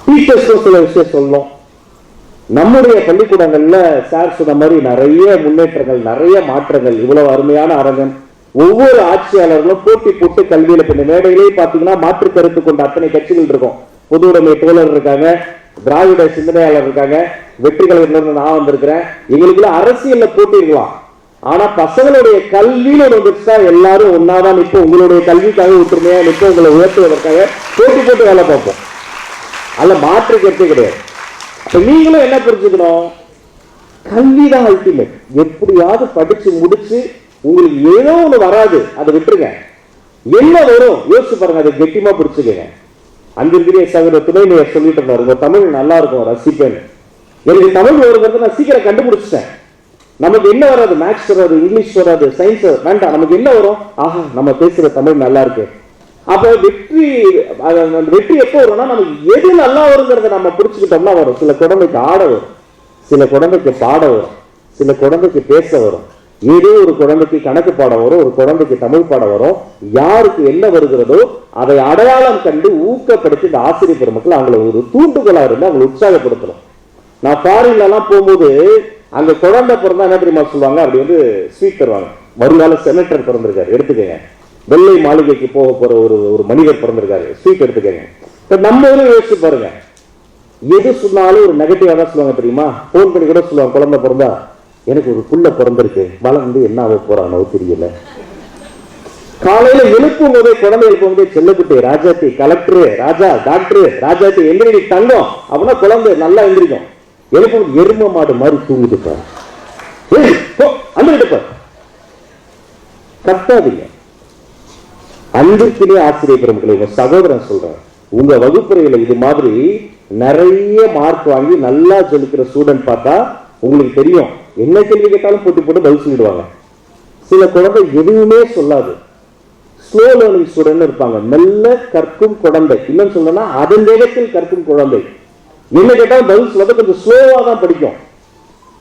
டீச்சர்ஸும் சில விஷயம் சொல்லணும். நம்முடைய பள்ளிக்கூடங்கள்ல சார் சொன்ன மாதிரி நிறைய முன்னேற்றங்கள், நிறைய மாற்றங்கள். இவ்வளவு அருமையான அரங்கம். ஒவ்வொரு ஆட்சியாளர்களும் போட்டி போட்டு கல்வியில பின்ன மேடையிலேயே பாத்தீங்கன்னா மாற்று கருத்து கொண்ட அத்தனை கட்சிகள் இருக்கும். பொது உடைமை தோழர் இருக்காங்க, திராவிட சிந்தனையாளர் இருக்காங்க, வெற்றி கழகத்துல நான் வந்திருக்கிறேன். எங்களுக்கு அரசியல்ல போட்டி இருக்கலாம், ஆனா பசங்களுடைய கல்வியில வந்துச்சுன்னா எல்லாரும் ஒன்னாதான் நிற்போம். உங்களுடைய கல்விக்காக ஒற்றுமையா நிற்போம், உங்களை உயர்த்துவதற்காக போட்டி போட்டு வேலை பார்ப்போம். அல்ல மாற்று கருத்தே கிடையாது. அப்ப நீங்களும் என்ன புரிஞ்சுக்கணும், கல்விதான் அல்டிமேட். எப்படியாவது படிச்சு முடிச்சு உங்களுக்கு ஏதோ ஒண்ணு வராது, அதை விட்டுருங்க. என்ன வரும் யோசிச்சு பாருங்க, அதை கெட்டிமா பிடிச்சுக்கங்க. அன்பிற்குரிய சகோதர துணைநீர் சொல்லிட்டு இருந்தாரு, உங்க தமிழ் நல்லா இருக்கும் ரசிப்பேன். எனக்கு தமிழ் வருங்கிறது நான் சீக்கிரம் கண்டுபிடிச்சிட்டேன். நமக்கு என்ன வராது, மேக்ஸ் வராது, இங்கிலீஷ் வராது, சயின்ஸ் வேண்டாம், நமக்கு என்ன வரும், ஆஹா நம்ம பேசுற தமிழ் நல்லா இருக்கு. அப்ப வெற்றி எப்போ வரும்னா நமக்கு எது நல்லா வருங்கிறத நம்ம புடிச்சுக்கிட்டோம்னா வரும். சில குழந்தைக்கு ஆட வரும், சில குழந்தைக்கு பாட வரும், சில குழந்தைக்கு பேச வரும், ஏதோ ஒரு குழந்தைக்கு கணக்கு பாட வரும், ஒரு குழந்தைக்கு தமிழ் பாட வரும். யாருக்கு என்ன வருகிறதோ அதை அடையாளம் கண்டு ஊக்கப்படுத்தி இந்த ஆசிரியர் பெருமக்கள் அவங்களை ஒரு தூண்டுகோலா இருந்து அவங்களை உற்சாகப்படுத்தணும். நான் ஃபாரின்ல எல்லாம் போகும்போது அங்க குழந்தை பிறந்தா என்ன தெரியுமா சொல்லுவாங்க, அப்படி வந்து ஸ்வீட் தருவாங்க. வருங்கால செனட்டர் பிறந்திருக்காரு எடுத்துக்கங்க, வெள்ளை மாளிகைக்கு போக போற ஒரு மனிதர் பிறந்திருக்காரு, ஸ்வீட் எடுத்துக்கங்க. நம்ம ஊரில் யோசிச்சு பாருங்க, எது சொன்னாலும் ஒரு நெகட்டிவா தான் சொல்லுவாங்க தெரியுமா. போன் பண்ணி கூட சொல்லுவாங்க, குழந்தை பிறந்தா எனக்கு ஒரு புள்ள பிறந்திருக்கு, வளர்ந்து என்ன ஆக போறானோ தெரியல. காலையில எழுப்பும் போதே குழந்தை எழுப்பும் போதே செல்லக்குட்டி, ராஜாத்தி, கலெக்டரு, ராஜா, டாக்டரு, ராஜாத்தி எந்திரி தங்கம் அப்படின்னா குழந்தை நல்லா எந்திரிக்கும். எழுப்பும் எரும மாடு மாதிரி தூங்கிட்டுப்பார், கத்தாதீங்க. அன்பிற்குரிய ஆசிரியர் பெருமக்களை உங்க சகோதரன் சொல்றேன், உங்க வகுப்பறையில இது மாதிரி நிறைய மார்க் வாங்கி நல்லா சொல்லிக்கிற ஸ்டூடெண்ட் பார்த்தா உங்களுக்கு தெரியும், என்ன கேள்வி கேட்டாலும் போட்டி போட்டு பதில் சொல்லிடுவாங்க. சில குழந்தை எதுவுமே சொல்லாது, ஸ்லோ லேர்னிங் ஸ்டூடெண்ட் இருப்பாங்க, மெல்ல கற்கும் குழந்தை. இன்னும் சொல்லணும்னா அதன் வேகத்தில் கற்கும் குழந்தை. என்ன கேட்டாலும் பதில் சொல்றது கொஞ்சம் ஸ்லோவா தான் படிக்கும்.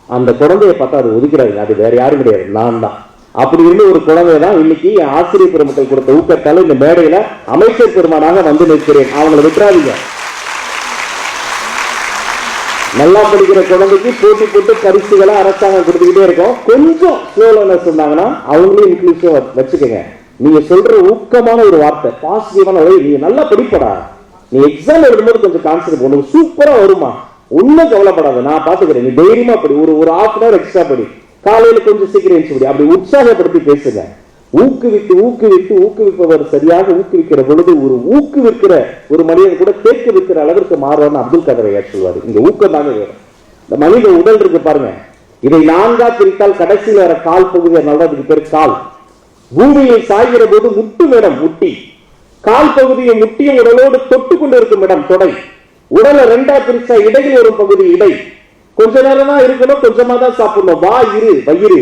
அந்த குழந்தைய பார்த்தா அது ஒதுக்கிறாங்க, அது வேற யாரும் கிடையாது, நான் தான். அப்படி இருந்து ஒரு குழந்தை தான் இன்னைக்கு ஆசிரியர் பெருமக்கள் கொடுத்த ஊக்கத்தால இந்த மேடையில அமைச்சர் பெருமானாக வந்து நிற்கிறேன். அவங்களை விட்டுறாதீங்க. நல்லா படிக்கிற குழந்தைக்கு போட்டி போட்டு பரிசுகளை அரசாங்கம் கொடுத்துக்கிட்டே இருக்கும். கொஞ்சம் ஸ்லோல சொன்னாங்கன்னா அவங்களையும் இன்க்ளூசிவா வச்சுக்கோங்க. நீங்க சொல்ற ஊக்கமான ஒரு வார்த்தை, பாசிட்டிவான, நீங்க நல்லா படிப்படா, நீ எக்ஸாம் எழுதும்போது கொஞ்சம் கான்சென்ட்ரேட் பண்ணு, சூப்பரா வருமா, ஒன்னும் கவலைப்படாத, நான் பாத்துக்கிறேன், நீ தைரியமா படி, ஒரு ஹாஃப் அன் ஹவர் எக்ஸ்ட்ரா படி, காலையில கொஞ்சம் சீக்கிரம் படி, அப்படி உற்சாகப்படுத்தி பேசுங்க. ஊக்குவித்து ஊக்குவித்து ஊக்குவிப்பவர் சரியாக ஊக்குவிக்கிற பொழுது ஒரு ஊக்குவிக்கிற ஒரு மனிதன் கூட கேட்க வைக்கிற அளவிற்கு மாறுவான்னு அப்துல் கதர் ஐயா சொல்வாரு. இங்க ஊக்கம் தாங்க வேணும். இந்த மனித உடல் இருக்கு பாருங்க, இதை நான்கா பிரித்தால் கடைசியில் வர கால் பகுதி, அதனால அதுக்கு பேர் கால். பூமியை சாய்கிற போது முட்டும் இடம் முட்டி, கால் பகுதியை முட்டியும் உடலோடு தொட்டு கொண்டு இருக்கும் இடம் தொடை. உடலை ரெண்டா பிரிச்சா இடையில் வரும் பகுதி இடை. கொஞ்ச நேரம் தான் இருக்கணும், கொஞ்சமா தான் சாப்பிடணும். வயிறு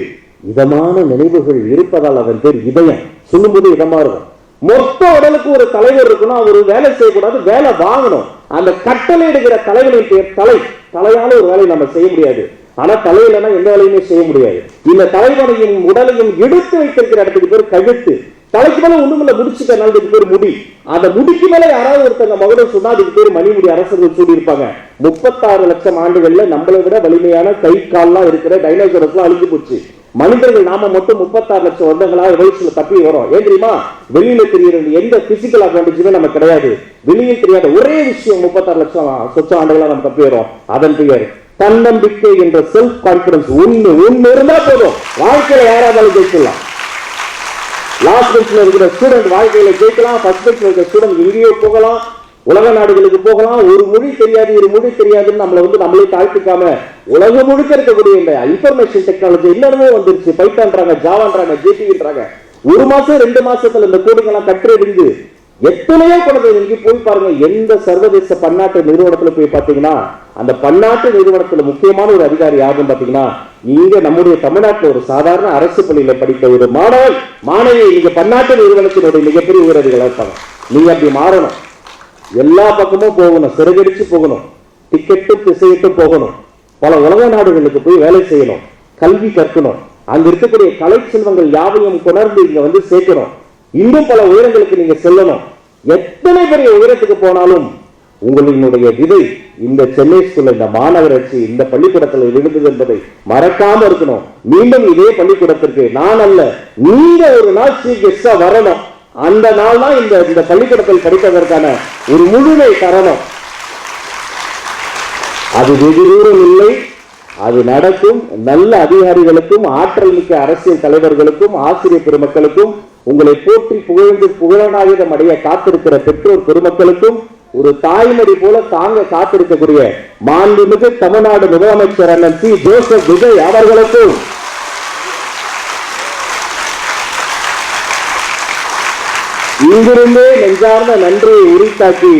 இதமான நினைவுகள் இருப்பதால் அதன் பேர் இதயம். சொல்லும் போது இதமா இருக்கும். மொத்த உடலுக்கு ஒரு தலைவர் இருக்கணும், அவர் வேலை செய்யக்கூடாது, வேலை வாங்கணும். அந்த கட்டளை எடுக்கிற தலைவரின் பேர் தலை. தலையால ஒரு வேலையை நம்ம செய்ய முடியாது, ஆனா தலையிலனா எந்த வேலையுமே செய்ய முடியாது. இந்த தலைவனையும் உடலையும் எடுத்து வைத்திருக்கிற இடத்துக்கு பேர் கழுத்து. தலைக்கு மேல ஒண்ணுமில்ல முடிச்சுக்கிறனால அதுக்கு பேர் முடி. அந்த முடிக்கு மேல யாராவது ஒருத்தங்க மகுடம் சொன்னா அதுக்கு பேர் மணிமுடி. அரசர்கள் சூடி இருப்பாங்க. 36 லட்சம் ஆண்டுகள்ல நம்மளை விட வலிமையான கை கால்லாம் இருக்கிற டைனோசரஸ் எல்லாம் அழிஞ்சு போச்சு. மனிதர்கள் நாம மட்டும் 36 லட்சம் வருடங்களா வயசுல தப்பி வரும். ஏன் தெரியுமா? வெளியில தெரியுற எந்த பிசிக்கல் அட்வான்டேஜுமே நம்ம கிடையாது. வெளியில் தெரியாத ஒரே விஷயம் 36 லட்சம் ஆண்டுகளா நம்ம தப்பி வரும். அதன் பெயர் தன்னம்பிக்கை என்ற செல்ஃப் கான்பிடன்ஸ். ஒண்ணு இருந்தா போதும், வாழ்க்கையில யாராவது ஜெயிக்கலாம். லாஸ்ட் பெஞ்ச்ல இருக்கிற ஸ்டூடெண்ட் வாழ்க்கையில ஜெயிக்கலாம். ஃபர்ஸ்ட் பெஞ்ச்ல இருக்கிற ஸ்டூடெண்ட் எங்கேயோ போகலாம், உலக நாடுகளுக்கு போகலாம். ஒரு மொழி தெரியாது, இரு மொழி தெரியாதுன்னு நம்மளே தாழ்த்திக்காம உலகம் முழுக்க இருக்கக்கூடிய இந்த இன்ஃபர்மேஷன் டெக்னாலஜி எல்லாருமே வந்துருச்சு. பைத்தான்றாங்க, ஜாவான்றாங்க, ஜேபின்றாங்க. 1 மாசம் 2 மாசத்துல இந்த கோடிங்கெல்லாம் கற்றறிந்து எத்தனையோ குழந்தை இங்கே போய் பாருங்க. எந்த சர்வதேச பன்னாட்டு நிறுவனத்துல போய் பாத்தீங்கன்னா அந்த பன்னாட்டு நிறுவனத்துல முக்கியமான ஒரு அதிகாரி யாருன்னு பாத்தீங்கன்னா நீங்க நம்முடைய தமிழ்நாட்டில் ஒரு சாதாரண அரசு பள்ளியில படித்த ஒரு மாணவி நீங்க பன்னாட்டு நிறுவனத்தினுடைய மிகப்பெரிய உயரதிகளா இருப்பாங்க. நீங்க அப்படி மாறணும். எல்லா பக்கமும் போகணும், சிறகடிச்சு போகணும், டிக்கெட்டு திசையிட்டு போகணும். பல உலக நாடுகளுக்கு போய் வேலை செய்யணும், கல்வி கற்கணும். அங்க இருக்கக்கூடிய கலை செல்வங்கள் யாவையும் கொணர்ந்து இங்க வந்து சேர்க்கணும். இன்னும் பல உயரங்களுக்கு நீங்க செல்லணும். எத்தனை பெரிய உயரத்துக்கு போனாலும் உங்களினுடைய விதை இந்த சென்னை ஸ்கூல்ல, இந்த மாநகராட்சி, இந்த பள்ளிக்கூடத்தில் விழுந்தது என்பதை மறக்காம இருக்கணும். மீண்டும் இதே பள்ளிக்கூடத்திற்கு நான் அல்ல, நீங்க ஒரு நாள் சீஃப் கெஸ்டா வரணும். அந்த நாள் தான் இந்த பள்ளிக்கூடத்தில் படிப்பதற்கான ஒரு முழுமை தரணும். அது வெகு தூரம் இல்லை, அது நடக்கும். நல்ல அதிகாரிகளுக்கும், ஆற்றல் மிக்க அரசியல் தலைவர்களுக்கும், ஆசிரியர் பெருமக்களுக்கும், உங்களை போற்றி புகழ்ந்து புகழனாயுதம் அடைய காத்திருக்கிற பெற்றோர் பெருமக்களுக்கும், ஒரு தாய்மொழி போல தாங்க காத்திருக்கக்கூடிய மாண்புமிகு தமிழ்நாடு முதலமைச்சர் அண்ணன் சி. ஜோசப் விஜய் அவர்களுக்கும் இங்கிருந்தே நெஞ்சார்ந்த நன்றியை உரித்தாக்கி